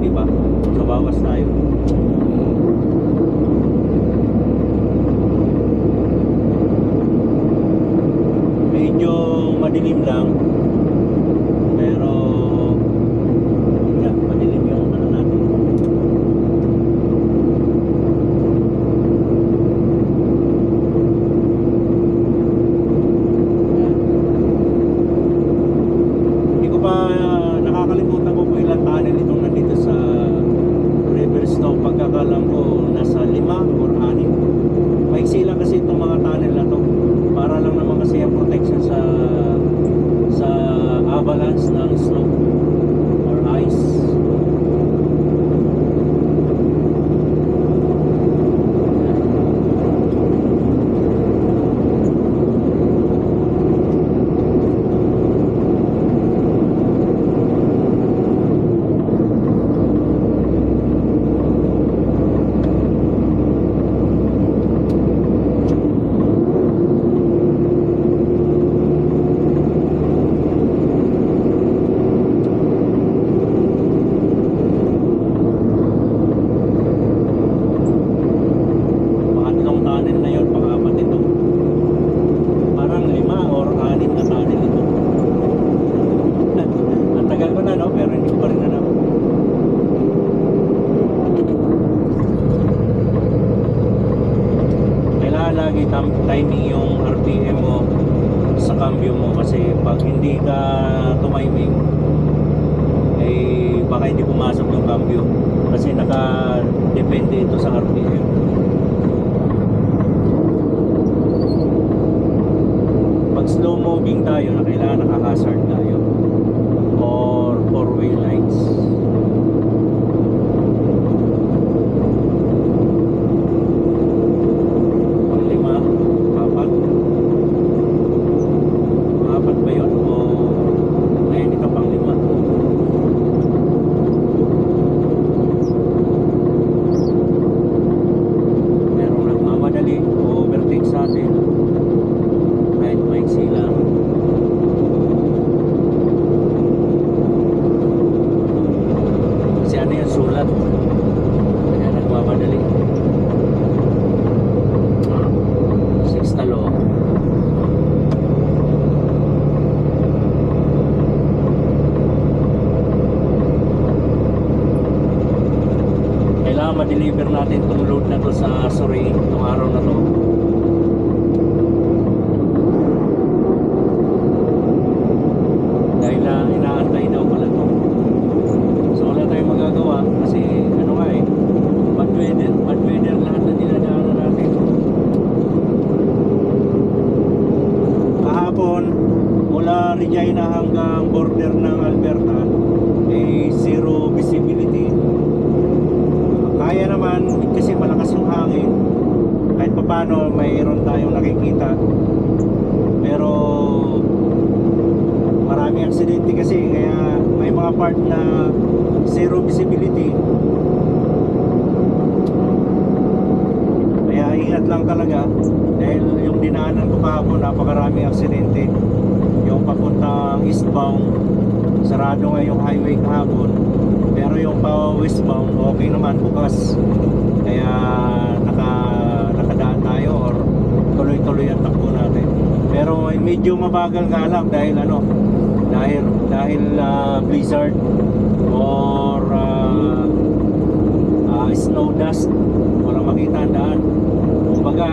di ba? So bawas tayo. Medyo madilim lang. Pero yeah, madilim yung ano natin. Hindi ko pa nakakalimutan ko kung ilang tunnel itong nandito sa Riverstone. Pagkakalam ko nasa 5 or 6. Maiksi lang kasi itong mga tunnel na to. Para lang naman kasi ang protection sa avalanche ng snow or ice. Lagi timing yung RPM mo sa cambio mo, kasi pag hindi ka tumiming eh baka hindi pumasok yung cambio kasi naka-depende ito sa RPM. Pag slow moving tayo na kailangan naka-hazard tayo or four-way lights. Ma-deliver natin itong load na to sa Surrey itong araw na to. Dahil inaantay daw pala to. So wala tayong magagawa kasi ano nga eh, bad weather lahat na dinadaanan natin. Kahapon mula Regina hanggang border ng Alberta eh zero visibility. Kaya naman kasi malakas yung hangin, kahit papano mayroon tayong nakikita, pero maraming aksidente kasi, kaya may mga part na zero visibility. Kaya ingat lang talaga, dahil yung dinaanan ko kahapon napakaraming aksidente. Yung papuntang eastbound sarado nga yung highway kahapon, pero yung pa westbound okay naman bukas, kaya nakadaan tayo or tuloy-tuloy ang takbo natin. Pero medyo mabagal nga lang dahil blizzard or snow dust, walang makita ang daan. Kumbaga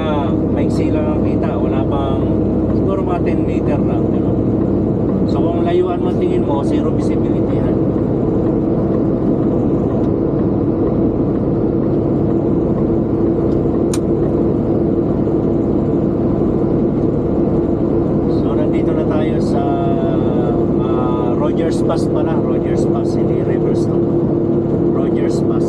maiksi lang ang kita, wala pang siguro mga 10 meter lang, gano'n. So kung layuan mo tingin mo, zero visibility na. So nandito na tayo sa Rogers Pass pala. Rogers Pass, hindi Riverstone. Rogers Pass.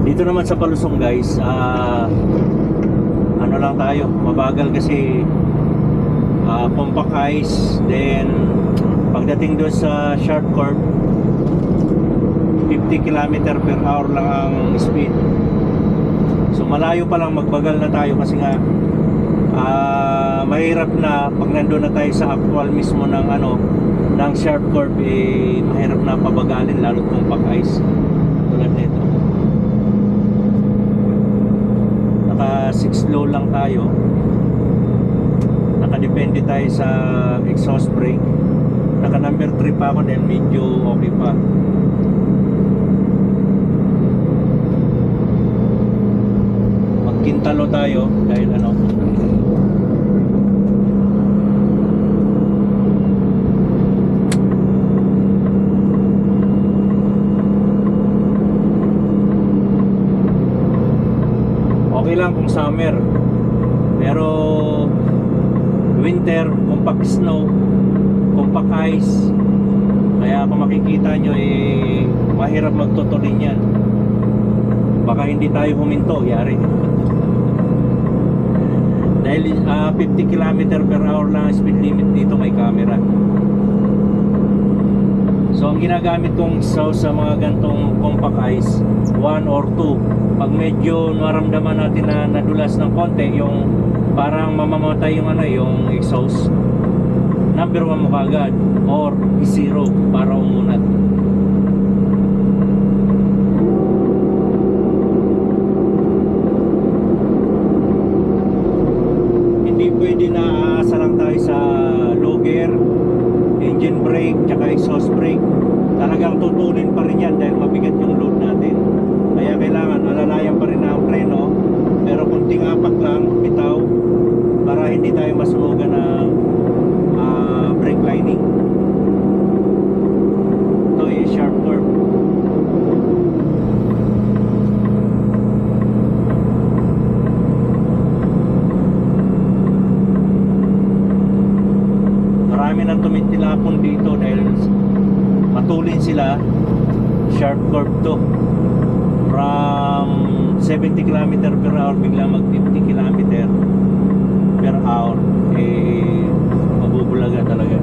Dito naman sa Palusong guys, ano lang tayo, mabagal kasi compact ice. Then pagdating doon sa short curve, 50 km per hour lang ang speed. So malayo pa lang, magbagal na tayo kasi nga mahirap na pag nandun na tayo sa actual mismo ng ng sharp curve, mahirap na pabagalin lalo kung compact ice tulad nito. Naka 6 low lang tayo, nakadepende tayo sa exhaust brake. Naka number 3 pa ako, then medyo okay pa. Magkintalo tayo dahil okay lang kung summer, pero winter, compact snow, compact ice, kaya kung makikita nyo mahirap magtutulin yan. Baka hindi tayo huminto, yari. Dahil 50 km per hour lang speed limit dito, may camera. So ang ginagamit kong sa mga gantong compact ice, 1 or 2. Pag medyo maramdaman natin na nadulas ng konti, yung parang mamamatay yung yung exhaust, number 1 mo kaagad or 0 para umunat. Hindi pwede na aasa lang tayo sa low gear, engine brake, tsaka exhaust brake. Talagang tutulin pa rin yan dahil mabigat yung load natin. Kaya kailangan alalayan pa rin na ang preno, pero kunting apak lang, bitaw, para hindi tayo masunugan ng brake lining. Ito sharp curve. Marami nang tumitilapon dito dahil matulin sila. Sharp curve to, from 70 km per hour biglang mag 50 km per hour, mabubulaga talaga.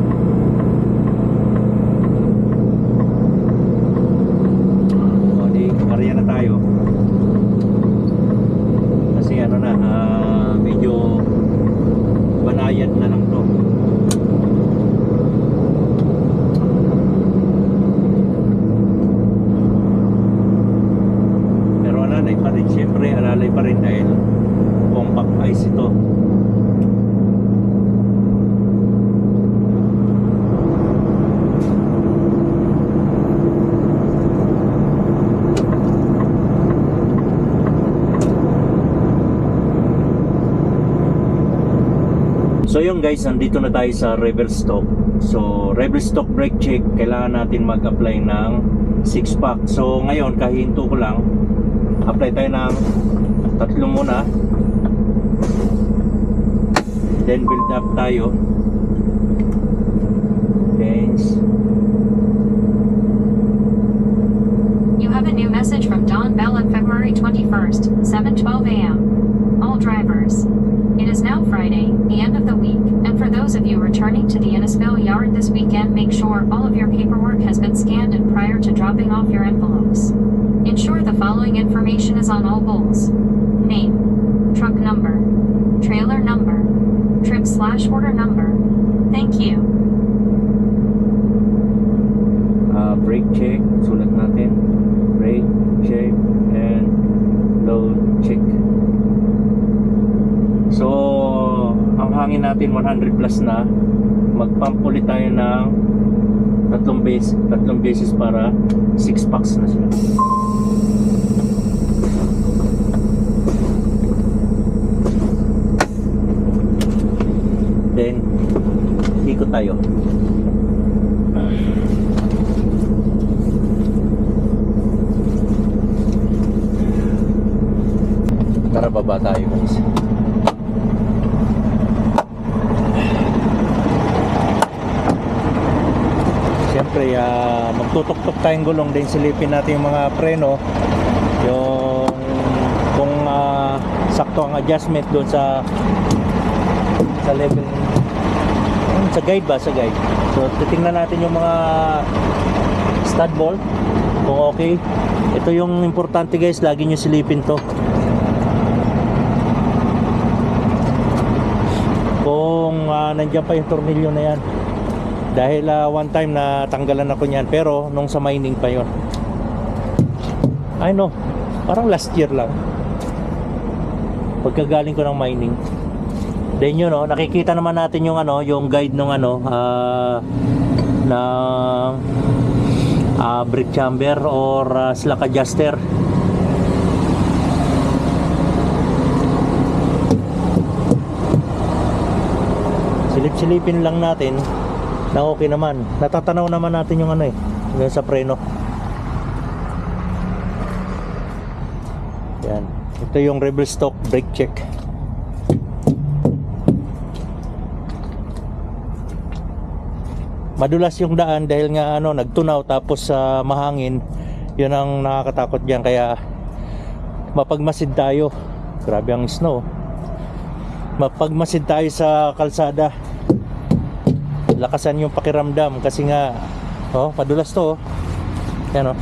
O di karya na tayo kasi medyo banayad na lang to. Siyempre alalay pa rin dahil compact ice ito. So yun guys, nandito na tayo sa reverse stock. So reverse stock brake check, kailangan natin mag-apply ng 6-pack. So ngayon kahinto ko lang, apply tayo ng 3 muna, then build up tayo. Thanks. You have a new message from Don Bell on February 21st, 7:12 a.m. All drivers. It is now Friday, the end of the week, and for those of you returning to the Innisfil yard this weekend, make sure all of your paperwork has been scanned and prior to dropping off your envelopes. Ensure the following information is on all bulls: name, truck number, trailer number, trip/order number. Thank you. Brake check, sulat natin. Brake check and load check. So ang hangin natin 100 plus na, mag-pump ulit tayo ng tatlong beses para 6 packs na siya. Then ikot tayo. Tara, baba tayo guys. Siyempre magtutok-tok tayong gulong, din silipin natin yung mga preno, yung ito ang adjustment doon sa level, sa guide ba, sa guide. So titingnan natin yung mga stud bolt kung okay. Ito yung importante guys, lagi nyo silipin to kung nandiyan pa yung tornilyo na yan, dahil one time na tanggalan ako niyan, pero nung sa mining pa yon. I know, parang last year lang pagkagaling ko ng mining. Then yun, no, nakikita naman natin yung ano, yung guide nung ano na brake chamber or slack adjuster. Silip-silipin lang natin na okay naman. Natatanaw naman natin yung ano yung sa preno. Yan. Ito yung reverse stock brake check. Madulas yung daan dahil nga ano, nagtunaw tapos mahangin. Yun ang nakakatakot diyan, kaya mapagmasid tayo. Grabe ang snow. Mapagmasid tayo sa kalsada. Lakasan yung pakiramdam kasi nga madulas to. Yan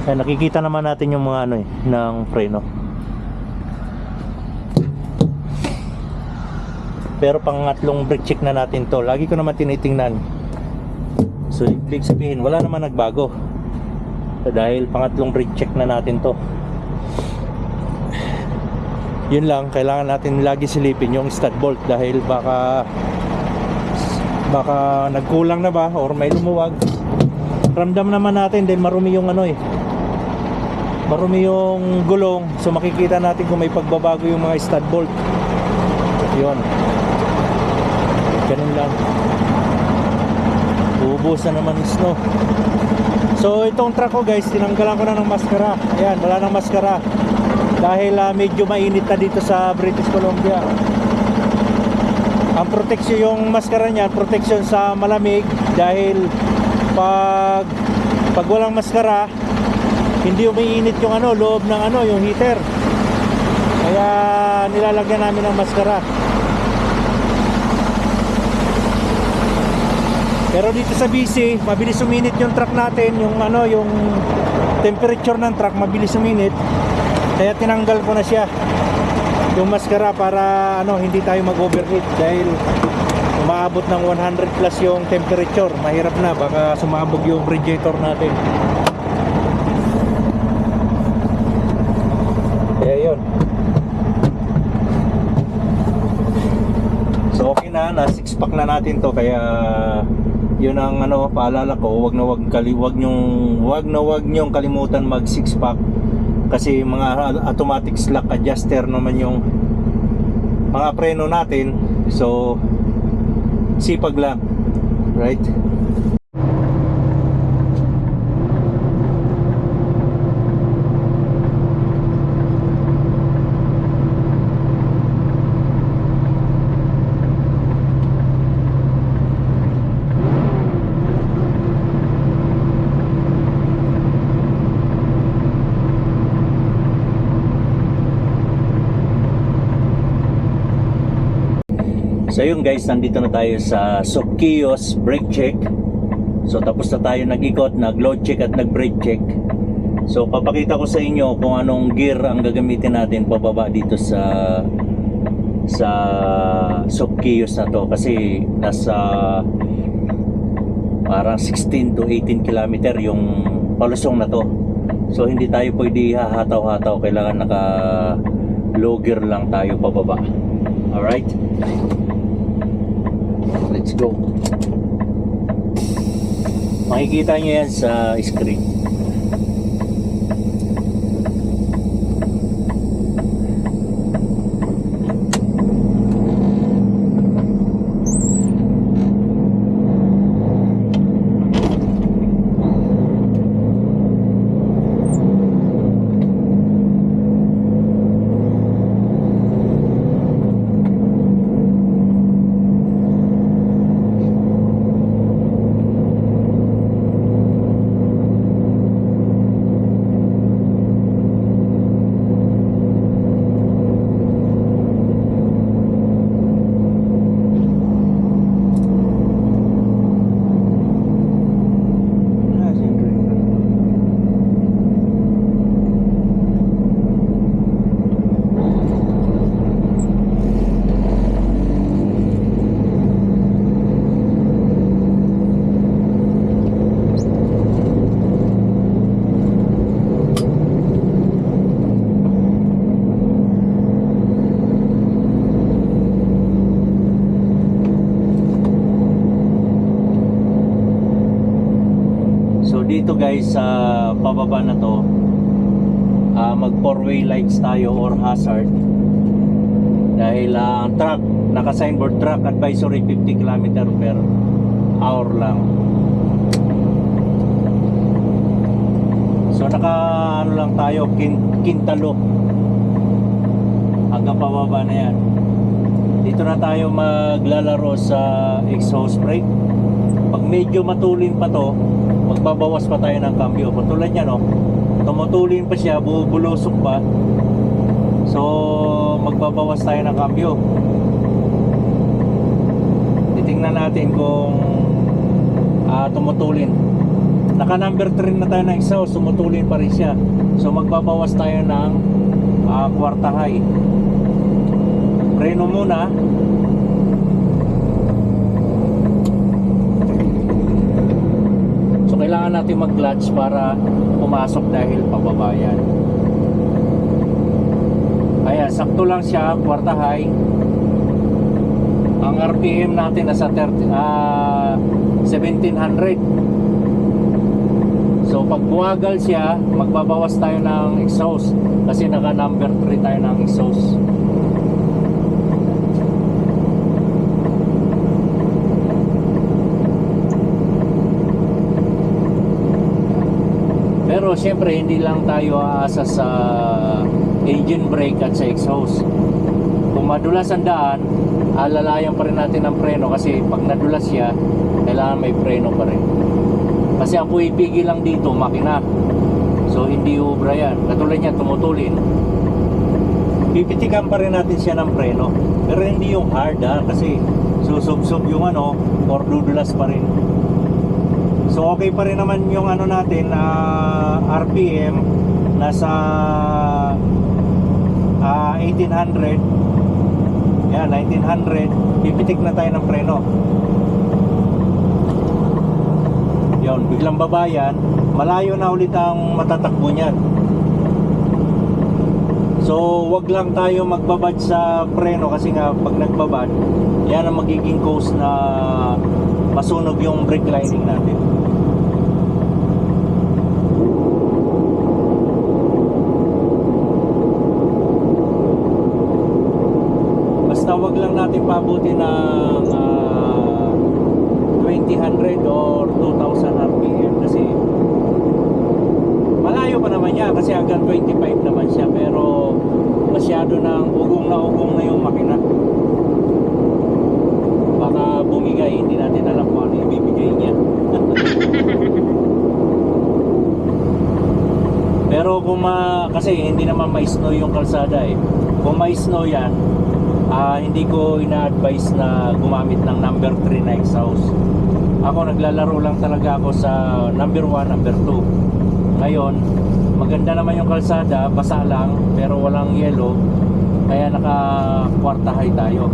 nakikita naman natin yung mga ano ng preno. Pero pangatlong brake check na natin to. Lagi ko naman tinitingnan. So ibig sabihin wala naman nagbago. So, dahil pangatlong brake check na natin to. Yun lang, kailangan natin lagi silipin yung stud bolt dahil baka nagkulang na ba or may lumuwag. Ramdam naman natin dahil marumi yung marumi yung gulong, so makikita natin kung may pagbabago yung mga stud bolt. Yun, ganun lang. Ubos na naman yung snow. So itong truck ko guys, tinanggalan ko na ng maskara. Ayan, wala nang maskara dahil medyo mainit na dito sa British Columbia. Ang protection, yung maskara niya, protection sa malamig, dahil pag walang maskara hindi umiinit yung loob ng yung heater. Kaya nilalagyan namin ng maskara. Pero dito sa BC, mabilis uminit yung truck natin, yung temperature ng truck mabilis uminit. Kaya tinanggal ko na siya, yung maskara, para hindi tayo mag-overheat dahil umaabot ng 100 plus yung temperature. Mahirap na, baka sumabog yung radiator natin. Yun. So okay na 6 pack na natin to, kaya yun ang paalala ko, wag nyong kalimutan mag 6 pack kasi mga automatic slack adjuster naman yung mga preno natin. So sipag lang, right? So yun guys, nandito na tayo sa Sokios brake check. So tapos na tayo nag-ikot, nag-load check at nag-brake check. So papakita ko sa inyo kung anong gear ang gagamitin natin pababa dito sa Sokios na to, kasi nasa parang 16 to 18 kilometer yung palusong na to. So hindi tayo pwede hahataw-hataw, kailangan naka low gear lang tayo pababa. Alright, let's go. Makikita nyo yan sa screen. guys sa pababa na to, mag 4-way lights tayo or hazard. Dahil ang truck, naka-signboard truck advisory 50 km per hour lang. So naka ano lang tayo, Kintalo hanggang pababa na yan. Dito na tayo maglalaro sa exhaust brake. Pag medyo matulin pa to, magbabawas pa tayo ng cambio. Patulad niya, no, tumutulin pa siya, bubulusok pa, so magbabawas tayo ng cambio. Titingnan natin kung tumutulin. Naka number 3 na tayo ng exhaust, tumutulin pa rin siya, so magbabawas tayo ng kwarta high. Preno muna. So kailangan natin mag-clutch para pumasok dahil pababa yan. Ayan, sakto lang siya, kwarta high. Ang RPM natin nasa 1700. So pag buwagal siya, magbabawas tayo ng exhaust kasi naka number 3 tayo ng exhaust. Pero syempre hindi lang tayo aasa sa engine brake at sa exhaust. Kung madulas ang daan, alalayan pa rin natin ang preno kasi pag nadulas siya, kailangan may preno pa rin. Kasi ang puipigil lang dito, makina. So hindi ubra yan. Katulad niya, tumutulin. Pipitikan pa rin natin siya ng preno. Pero hindi yung hard, kasi susub-sub yung or dudulas pa rin. So okay pa rin naman yung natin, RPM nasa 1800. Yan, 1900. Pipitik na tayo ng preno. Yon, biglang babayan, malayo na ulit ang matatakbo niyan. So wag lang tayo magbabad sa preno kasi nga pag nagbabad, yan ang magiging cause na masunog yung brake lining natin. Basta wag lang natin pabuti ng 2000 or 2000 RPM kasi malayo pa naman niya kasi hanggang 25 naman siya, pero masyado nang ugong na yung makina. Baka bumigay, hindi natin alam kung ano ibibigay niya. Pero kung kasi hindi naman may snow yung kalsada kung may snow yan, hindi ko ina-advise na gumamit ng number 3 na exhaust. Ako naglalaro lang talaga ako sa number 1, number 2. Ngayon, maganda naman yung kalsada, basa lang pero walang yellow, kaya naka kwarta high tayo.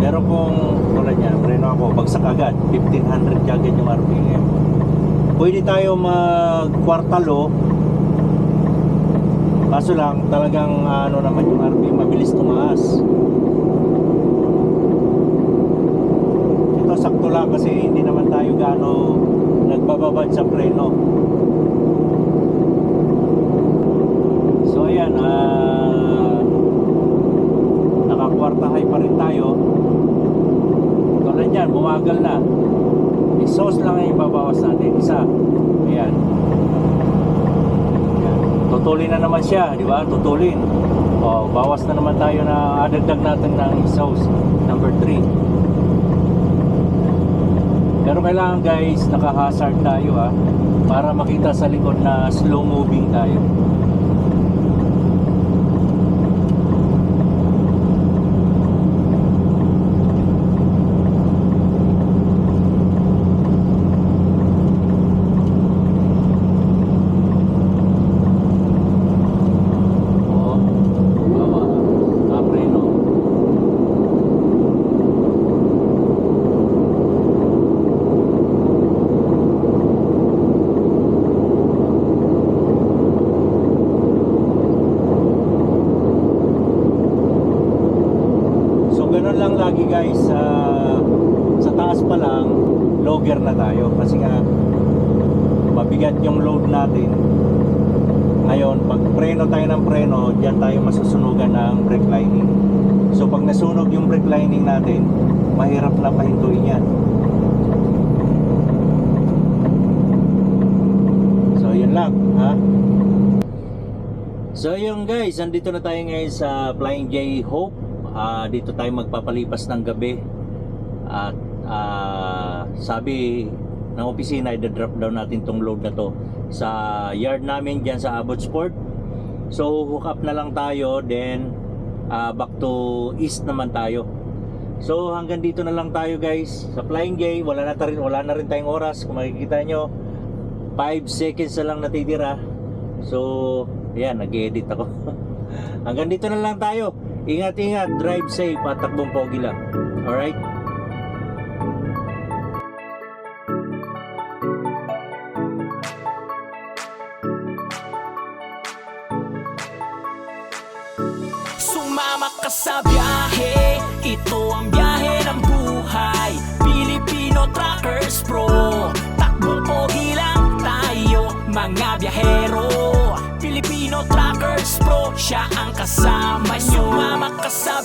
Pero kung tulad yan, preno ako, bagsak agad, 1500 agad yung RPM. Pwede tayo mag kwarta low, kaso lang talagang naman yung RPM, mabilis tumaas. Ito sakto lang kasi hindi naman tayo gaano nagbababad sa preno. So ayan, nakakwarta high pa rin tayo. Tulad yan, bumagal na. Exhaust lang ang ibabawas natin, isa. Ayan. Tutulin na naman siya, di ba? Tutulin. O, bawas na naman tayo na adagdag natin ng exhaust number 3. Pero kailangan guys, naka-hazard tayo para makita sa likod na slow moving tayo. Ganun lang lagi guys, sa taas pa lang low vlogger na tayo kasi nga mabigat yung load natin. Ngayon, pag preno tayo ng preno, diyan tayo masusunugan ng brake lining. So pag nasunog yung brake lining natin, mahirap na pahintuin yan. So yun lang, ha? So yun guys, andito na tayo ngayon sa Flying J Hope. Dito tayo magpapalipas ng gabi. At sabi ng opisina, i-drop down natin tong load na to sa yard namin dyan sa Abbotsford. So hook up na lang tayo, then back to east naman tayo. So hanggang dito na lang tayo guys sa Flying J. Wala na rin tayong oras. Kung makikita nyo, 5 seconds na lang natitira. So ayan, nag-edit ako. Hanggang dito na lang tayo. Ingat-ingat, drive safe at takbong pogi lang. Alright? Sumama ka sa biyahe, ito ang biyahe ng buhay. Filipino Truckers Pro, takbong pogi lang tayo, mga biyahero. Filipino Truckers Pro, siya ang kasama nyo. Sumama ka sa